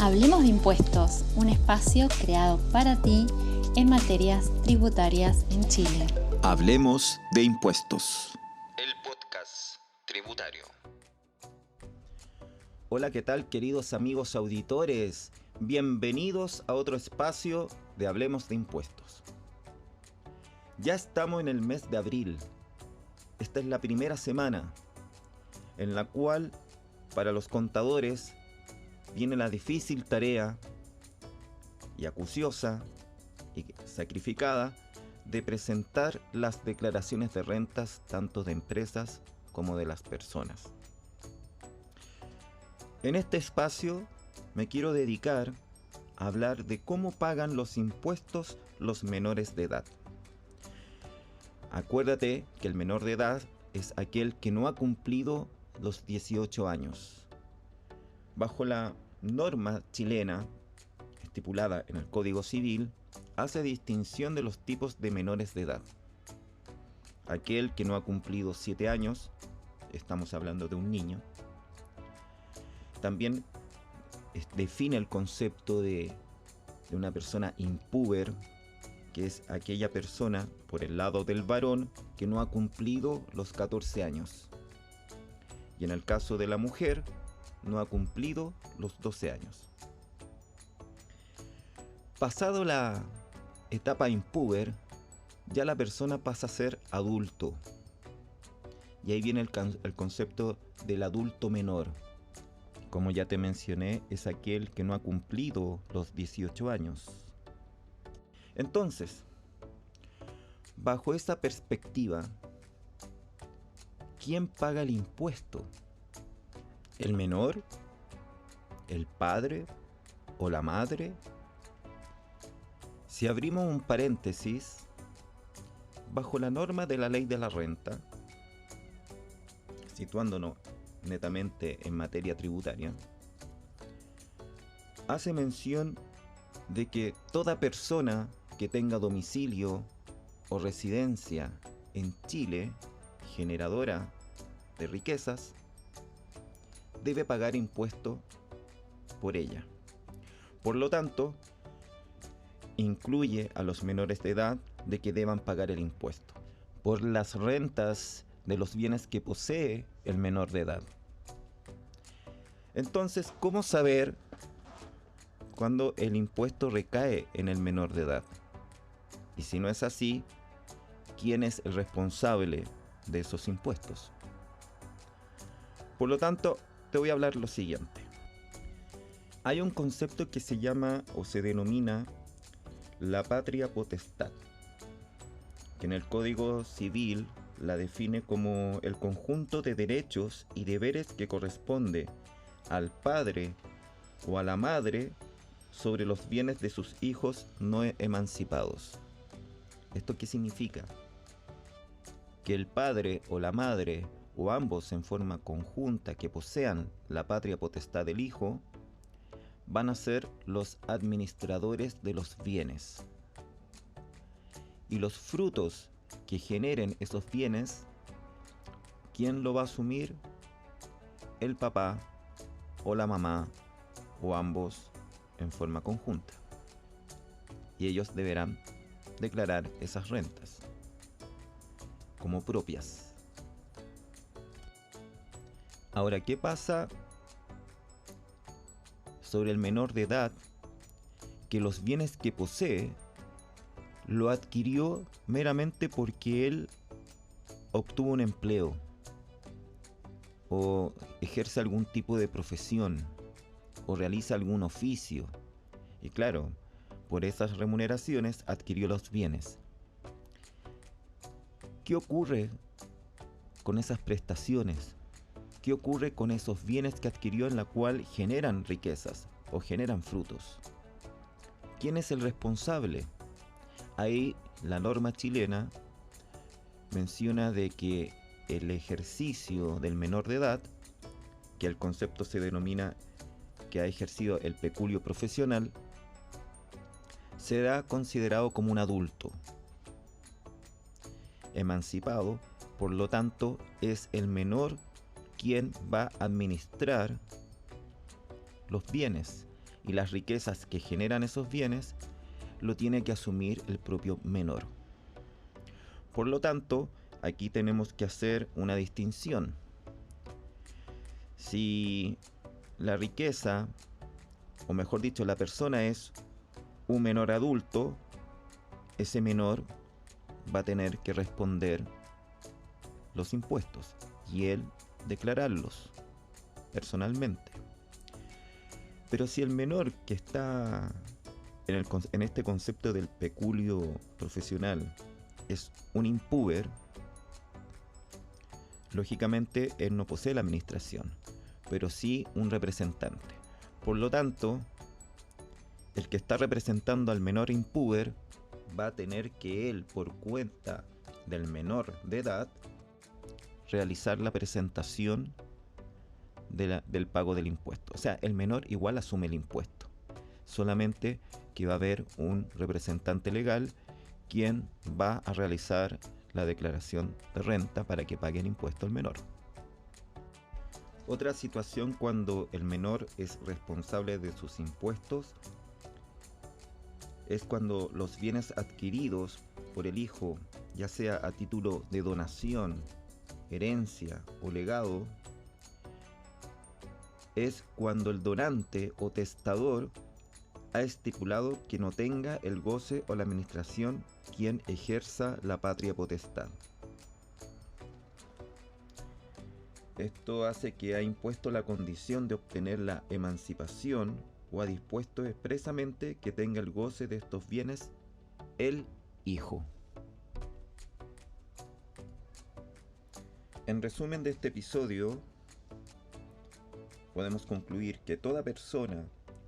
Hablemos de impuestos, un espacio creado para ti en materias tributarias en Chile. Hablemos de impuestos. El podcast tributario. Hola, ¿qué tal, queridos amigos auditores? Bienvenidos a otro espacio de Hablemos de impuestos. Ya estamos en el mes de abril. Esta es la primera semana en la cual para los contadores viene la difícil tarea y acuciosa y sacrificada de presentar las declaraciones de rentas tanto de empresas como de las personas. En este espacio me quiero dedicar a hablar de cómo pagan los impuestos los menores de edad. Acuérdate que el menor de edad es aquel que no ha cumplido los 18 años. Bajo la norma chilena estipulada en el Código Civil, hace distinción de los tipos de menores de edad. Aquel que no ha cumplido 7 años, estamos hablando de un niño. También define el concepto de una persona impúber, que es aquella persona, por el lado del varón, que no ha cumplido los 14 años. Y en el caso de la mujer, no ha cumplido los 12 años. Pasado la etapa impúber, ya la persona pasa a ser adulto. Y ahí viene el concepto del adulto menor. Como ya te mencioné, es aquel que no ha cumplido los 18 años. Entonces, bajo esa perspectiva, ¿quién paga el impuesto? ¿El menor? ¿El padre? ¿O la madre? Si abrimos un paréntesis, bajo la norma de la ley de la renta, situándonos netamente en materia tributaria, hace mención de que toda persona que tenga domicilio o residencia en Chile, generadora de riquezas, debe pagar impuesto por ella. Por lo tanto, incluye a los menores de edad de que deban pagar el impuesto por las rentas de los bienes que posee el menor de edad. Entonces, ¿cómo saber cuándo el impuesto recae en el menor de edad? Y si no es así, ¿quién es el responsable de esos impuestos? Por lo tanto, te voy a hablar lo siguiente. Hay un concepto que se llama o se denomina la patria potestad, que en el Código Civil la define como el conjunto de derechos y deberes que corresponde al padre o a la madre sobre los bienes de sus hijos no emancipados. ¿Esto qué significa? Que el padre o la madre o ambos en forma conjunta que posean la patria potestad del hijo van a ser los administradores de los bienes. Y los frutos que generen esos bienes, ¿quién lo va a asumir? El papá o la mamá o ambos en forma conjunta. Y ellos deberán declarar esas rentas como propias. Ahora, ¿qué pasa sobre el menor de edad que los bienes que posee lo adquirió meramente porque él obtuvo un empleo o ejerce algún tipo de profesión o realiza algún oficio? Y claro, por esas remuneraciones adquirió los bienes. ¿Qué ocurre con esas prestaciones? ¿Qué ocurre con esos bienes que adquirió en la cual generan riquezas o generan frutos? ¿Quién es el responsable? Ahí la norma chilena menciona de que el ejercicio del menor de edad, que el concepto se denomina que ha ejercido el peculio profesional, será considerado como un adulto emancipado. Por lo tanto, es el menor quien va a administrar los bienes y las riquezas que generan esos bienes lo tiene que asumir el propio menor. Por lo tanto, aquí tenemos que hacer una distinción. Si la riqueza, o mejor dicho, la persona es un menor adulto, ese menor va a tener que responder los impuestos y él declararlos personalmente. Pero si el menor que está en este concepto del peculio profesional es un impúber, lógicamente él no posee la administración, pero sí un representante. Por lo tanto, el que está representando al menor impúber va a tener que él, por cuenta del menor de edad, realizar la presentación del pago del impuesto. O sea, el menor igual asume el impuesto, solamente que va a haber un representante legal quien va a realizar la declaración de renta para que pague el impuesto al menor. Otra situación cuando el menor es responsable de sus impuestos es cuando los bienes adquiridos por el hijo, ya sea a título de donación, herencia o legado, es cuando el donante o testador ha estipulado que no tenga el goce o la administración quien ejerza la patria potestad. Esto hace que ha impuesto la condición de obtener la emancipación o ha dispuesto expresamente que tenga el goce de estos bienes el hijo. En resumen de este episodio, podemos concluir que toda persona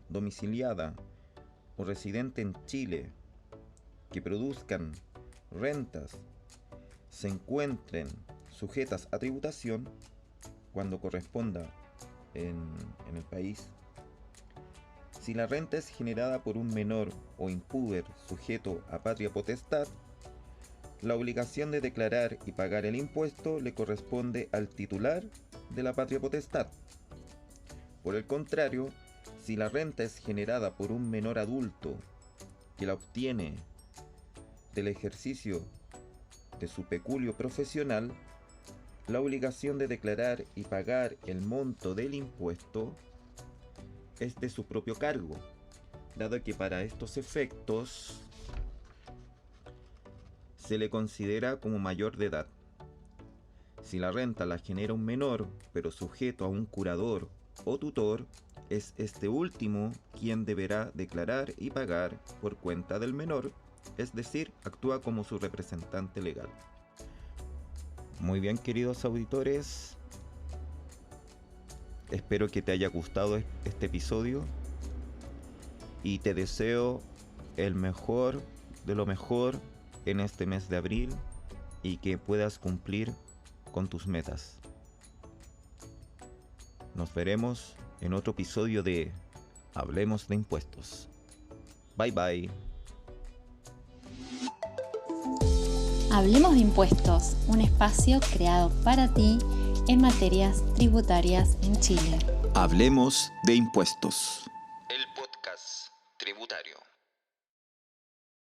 domiciliada o residente en Chile que produzcan rentas se encuentren sujetas a tributación cuando corresponda en el país. Si la renta es generada por un menor o impúber sujeto a patria potestad, la obligación de declarar y pagar el impuesto le corresponde al titular de la patria potestad. Por el contrario, si la renta es generada por un menor adulto que la obtiene del ejercicio de su peculio profesional, la obligación de declarar y pagar el monto del impuesto es de su propio cargo, dado que para estos efectos se le considera como mayor de edad. Si la renta la genera un menor, pero sujeto a un curador o tutor, es este último quien deberá declarar y pagar por cuenta del menor, es decir, actúa como su representante legal. Muy bien, queridos auditores, espero que te haya gustado este episodio y te deseo el mejor de lo mejor en este mes de abril y que puedas cumplir con tus metas. Nos veremos en otro episodio de Hablemos de Impuestos. Bye bye. Hablemos de Impuestos, un espacio creado para ti en materias tributarias en Chile. Hablemos de Impuestos.